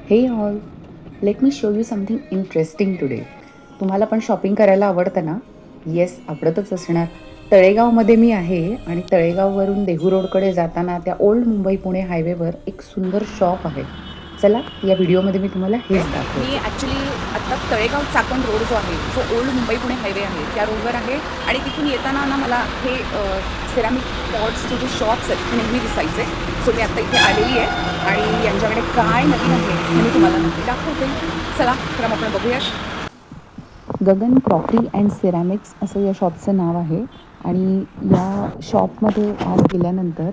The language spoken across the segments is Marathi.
हे all, let me show you something interesting today. तुम्हाला पण शॉपिंग करायला आवडतं ना? येस, आवडतच असणार. तळेगावमध्ये मी आहे आणि तळेगाववरून देहू रोडकडे जाताना त्या ओल्ड मुंबई पुणे हायवेवर एक सुंदर शॉप आहे. चला, या व्हिडिओमध्ये मी तुम्हाला हेच मी दाखवते. ॲक्च्युली आत्ता तळेगाव चाकण रोड जो आहे, जो ओल्ड मुंबई पुणे हायवे आहे, त्या रोडवर आहे आणि तिथून येताना ना मला हे सिरामिक पॉट्सचे जे शॉप्स आहेत ते नेहमी दिसायचे. सो मी आत्ता इथे आलेली आहे आणि यांच्याकडे काय नवीन आहे हे मी तुम्हाला नक्की दाखवते. चला तर मग आपण बघूयात. गगन क्रॉकरी अँड सिरॅमिक्स असं या शॉपचं नाव आहे आणि या शॉपमध्ये आत गेल्यानंतर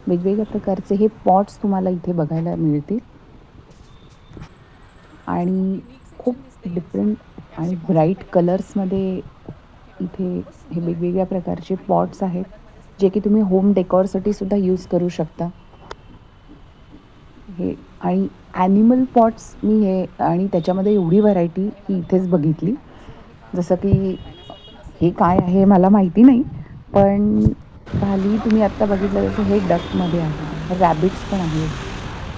वेगवेगळ्या प्रकारचे हे पॉट्स तुम्हाला इथे बघायला मिळतील आणि युनिक खूप सेक्शन दिसते यांचं. डिफरंट हे आणि असे पॉट्स ब्राईट आहेत कलर्समध्ये हे बघा इथे खूपच हे सुंदर आहेत वेगवेगळ्या प्रकारचे आणि पॉट्स आहेत कॉटनमध्ये सुद्धा जे की तुम्ही बनवलेले होम आहेत. डेकॉरसाठी सुद्धा यूज करू शकता. हे आणि ॲनिमल पॉट्स मी हे आणि त्याच्यामध्ये एवढी व्हरायटी आणि ही मला इथेच बघितली. डायनासोर हे का जसं की डायनासोर पण हे नसेल काय आहे मला माहिती नाही, पण खाली तुम्ही आत्ता आणि बघितलं हा जसं हे आहे डकमध्ये आहे, रॅबिट्स पण आहेत.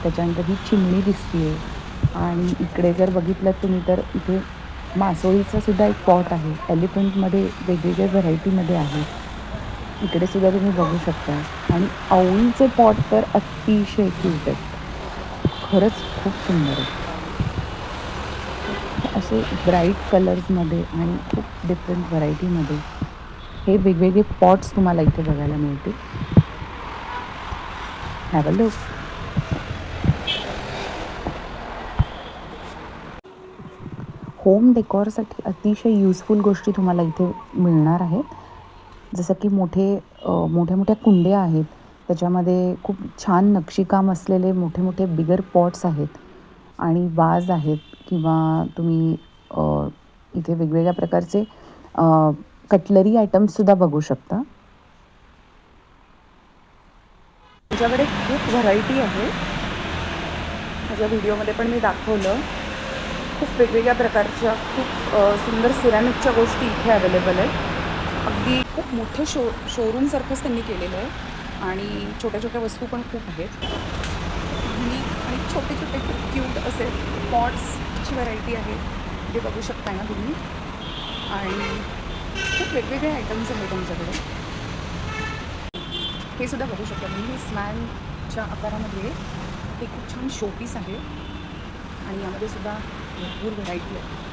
त्याच्यानंतर ही चिमणी दिसतीये आणि इकडे जर बघितलं तुम्ही तर इथे मासोळीचा सुद्धा एक पॉट आहे. एलिफंटमध्ये वेगवेगळ्या व्हरायटीमध्ये आहे. इकडे सुद्धा तुम्ही बघू शकता आणि अवळीचे पॉट तर अतिशय क्यूट आहेत. खरंच खूप सुंदर आहेत. हे असे ब्राईट कलर्समध्ये आणि खूप डिफरंट व्हरायटीमध्ये हे वेगवेगळे पॉट्स तुम्हाला इथे बघायला मिळतील. Have a look. होम डेकॉरसाठी अतिशय युजफुल गोष्टी तुम्हाला इथे मिळणार आहेत. जसं की मोठ्या मोठ्या कुंड्या आहेत. त्याच्यामध्ये खूप छान नक्षीकाम असलेले मोठे मोठे बिगर पॉट्स आहेत आणि वाज आहेत किंवा तुम्ही इथे वेगवेगळ्या प्रकारचे कटलरी आयटम्ससुद्धा बघू शकता. तुमच्याकडे खूप व्हरायटी आहे. माझ्या व्हिडिओमध्ये पण मी दाखवलं. खूप वेगवेगळ्या प्रकारच्या खूप सुंदर सिरॅमिकच्या गोष्टी इथे अवेलेबल आहेत. अगदी खूप मोठे शोरूमसारखंच त्यांनी केलेलं आहे आणि छोट्या छोट्या वस्तू पण खूप आहेत. युनिक आणि छोटे छोटे खूप क्यूट असे पॉट्सची व्हरायटी आहे. ते बघू शकता ना तुम्ही. आणि खूप वेगवेगळे आयटम्स आहेत त्यांच्याकडे. हे सुद्धा बघू शकता तुम्ही. हे स्मॅनच्या आकारामध्ये हे खूप छान शोपीस आहे आणि यामध्ये सुद्धा भरपूर व्हरायटी आहे.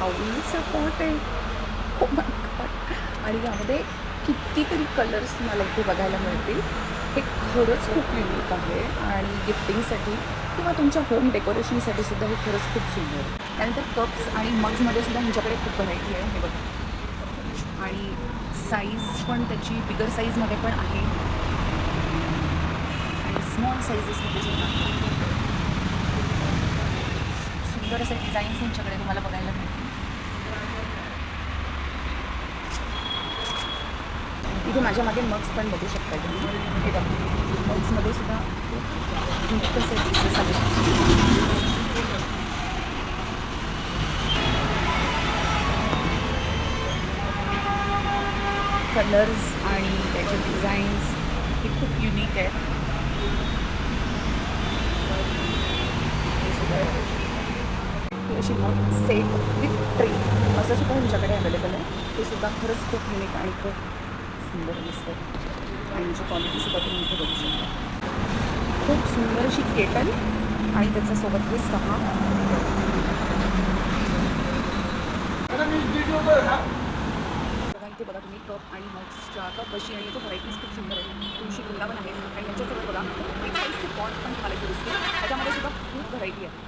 आवडीचा पॉट आहे. हो माय गॉड. आणि यामध्ये कितीतरी कलर्स मला इथे बघायला मिळतील. हे खरंच खूप युनिक आहे आणि गिफ्टिंगसाठी किंवा तुमच्या होम डेकोरेशनसाठी सुद्धा हे खरंच खूप सुंदर आहे. त्यानंतर कप्स आणि मग्समध्ये सुद्धा ह्यांच्याकडे खूप व्हरायटी आहे. हे बघा. आणि साईज पण त्याची बिगर साईजमध्ये पण आहे आणि स्मॉल साईजेसमध्ये सुद्धा आहे. सुंदर असे डिझाईन्स यांच्याकडे तुम्हाला बघायला मिळतील. इथे माझ्या मागे मग्स पण बघू शकता तुम्ही. हे बघा, मग्समध्ये सुद्धा खूप युनिक असे पीसेस आहेत. कलर्स आणि त्याचे डिझाईन्स हे खूप युनिक आहेत. हे सुद्धा ही अशी मग सेट विथ ट्रे असं सुद्धा तुमच्याकडे अवेलेबल आहे. ते सुद्धा खरंच खूप युनिक आणि खूप सुंदर दिसतं आणि त्याची क्वालिटीसुद्धा तुम्ही इथे बघू शकता. खूप सुंदर अशी केटल आणि त्याच्यासोबत हे 6 बघा. इथे बघा तुम्ही कप आणि मग्सच्या कप बशी आणि याच्या व्हरायटीज खूप सुंदर आहेत. तुळशी वृंदावन आहे आणि याच्यासोबत बघा बिग साईजचे पॉट पण तुम्हाला इथे दिसतील. त्याच्यामध्ये सुद्धा खूप व्हरायटी आहे.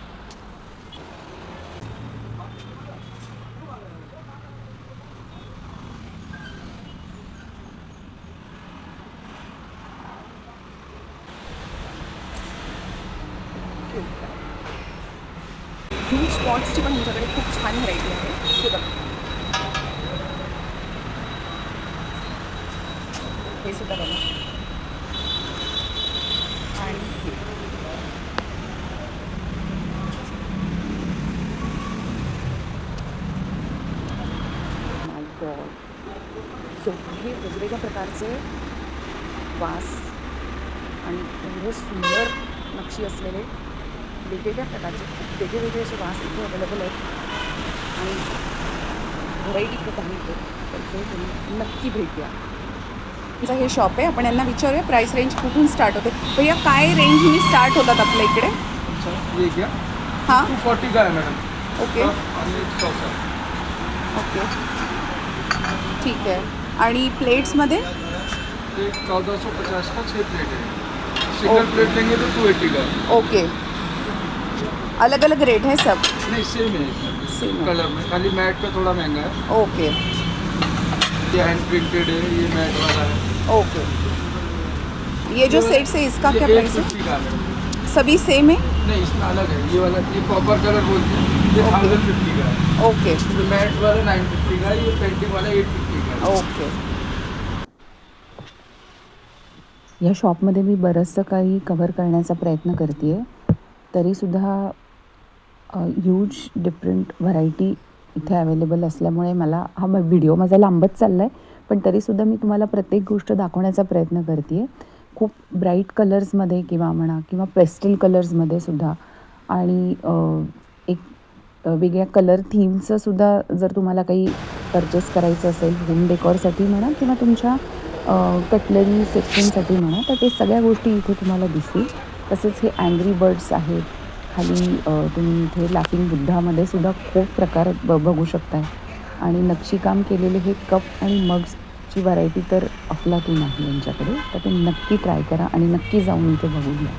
ह्यूज पॉट्सची पण तुमच्याकडे खूप छान व्हरायटी आहे. हे बघा. हे सुद्धा बघा. आणि हे माय गॉड. एवढे वेगवेगळ्या प्रकारचे वास आणि एवढे सुंदर नक्षी असलेले वेगवेगळ्या प्रकारचे खूप वेगवेगळे असे वास इथे अवेलेबल आहेत आणि व्हरायटी खूप आहे इथे. तर इथे तुम्ही नक्की भेट द्या. तुमचं हे शॉप आहे, आपण यांना विचारूया प्राईस रेंज कुठून स्टार्ट होते. भैया काय रेंजनी स्टार्ट होतात आपल्या इकडे? अच्छा ये क्या हां 240 का है मैडम ओके और 100 का ओके ठीक आहे. आणि प्लेट्समध्ये ये 1450 का 6 प्लेट है सिंगल प्लेट लेंगे तो 280 का है ओके अलग अलग रेट है सब नहीं सेम है इसमें सेम है कलर में खाली मैट का थोड़ा महंगा है ओके ये हैंड प्रिंटेड है ये मैट वाला है ओके. ये जो सेट्स है इसका क्या ये प्राइस है? 850 का है मैडम सभी सेम है? नहीं इसमें अलग है ये वाला ये कॉपर कलर बोलते हैं ये Okay. 1050 का है ओके ये मैट वाला 950 का है ये पेंटिंग वाला 850 का है ओके. या शॉपमध्ये मी बरंचसं काही कव्हर करण्याचा प्रयत्न करते आहे. तरीसुद्धा ह्यूज डिफरंट व्हरायटी इथे अवेलेबल असल्यामुळे मला हा व्हिडिओ माझा लांबत चालला आहे, पण तरीसुद्धा मी तुम्हाला प्रत्येक गोष्ट दाखवण्याचा प्रयत्न करते आहे. खूप ब्राईट कलर्समध्ये किंवा म्हणा किंवा पेस्टल कलर्समध्ये सुद्धा आणि एक वेगळ्या कलर थीमचं सुद्धा जर तुम्हाला काही परचेस करायचं असेल होम डेकॉरसाठी म्हणा किंवा तुमच्या कटलरी सेक्शनसाठी म्हणा, तर ते सगळ्या गोष्टी इथे तुम्हाला दिसतील. तसेच हे अँग्री बर्ड्स आहेत. खाली तुम्ही इथे लाफिंग बुद्धामध्ये सुद्धा खूप प्रकार बघू शकताय आणि नक्षीकाम केलेले हे कप आणि मग्सची व्हरायटी तर अफलातून आहे यांच्याकडे. तर ते नक्की ट्राय करा आणि नक्की जाऊन इथे बघून घ्या.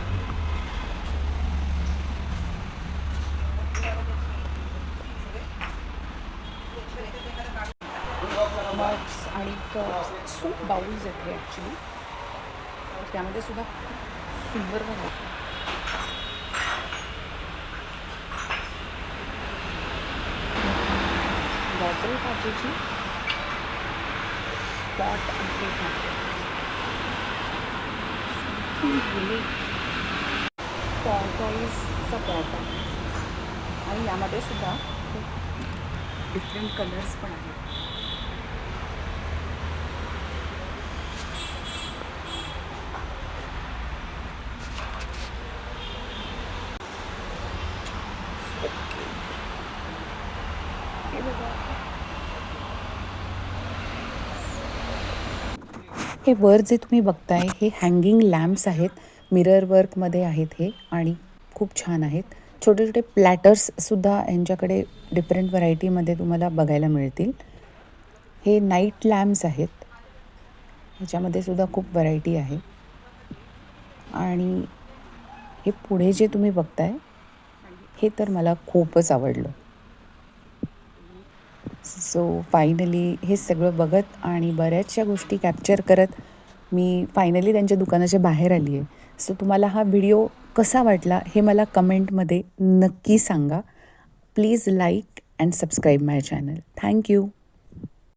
मग्स आणि कप्स सूप बाउल्स आहेत हे ॲक्च्युली. त्यामध्ये सुद्धा खूप सुंदर व्हरायटी. बॉटल काचेची पॉट आणि टॉर्टॉईजचा पॉट आहे आणि यामध्ये सुद्धा खूप डिफरंट कलर्स पण आहेत. हे बघा हे वर जे तुम्ही बघताय हे हँगिंग लॅम्प्स आहेत. मिरर वर्कमध्ये आहेत हे आणि खूप छान आहेत. छोटे छोटे प्लॅटर्ससुद्धा यांच्याकडे डिफरंट व्हरायटीमध्ये तुम्हाला बघायला मिळतील. हे नाईट लॅम्प्स आहेत. ह्याच्यामध्ये सुद्धा खूप व्हरायटी आहे आणि हे पुढे जे तुम्ही बघताय हे तर मला खूपच आवडलं. सो फायनली हे सगळं बघत आणि बऱ्याचशा गोष्टी कॅप्चर करत मी फायनली त्यांच्या दुकानाच्या बाहेर आली आहे. सो तुम्हाला हा व्हिडिओ कसा वाटला हे मला कमेंटमध्ये नक्की सांगा. Please like and subscribe my channel. Thank you.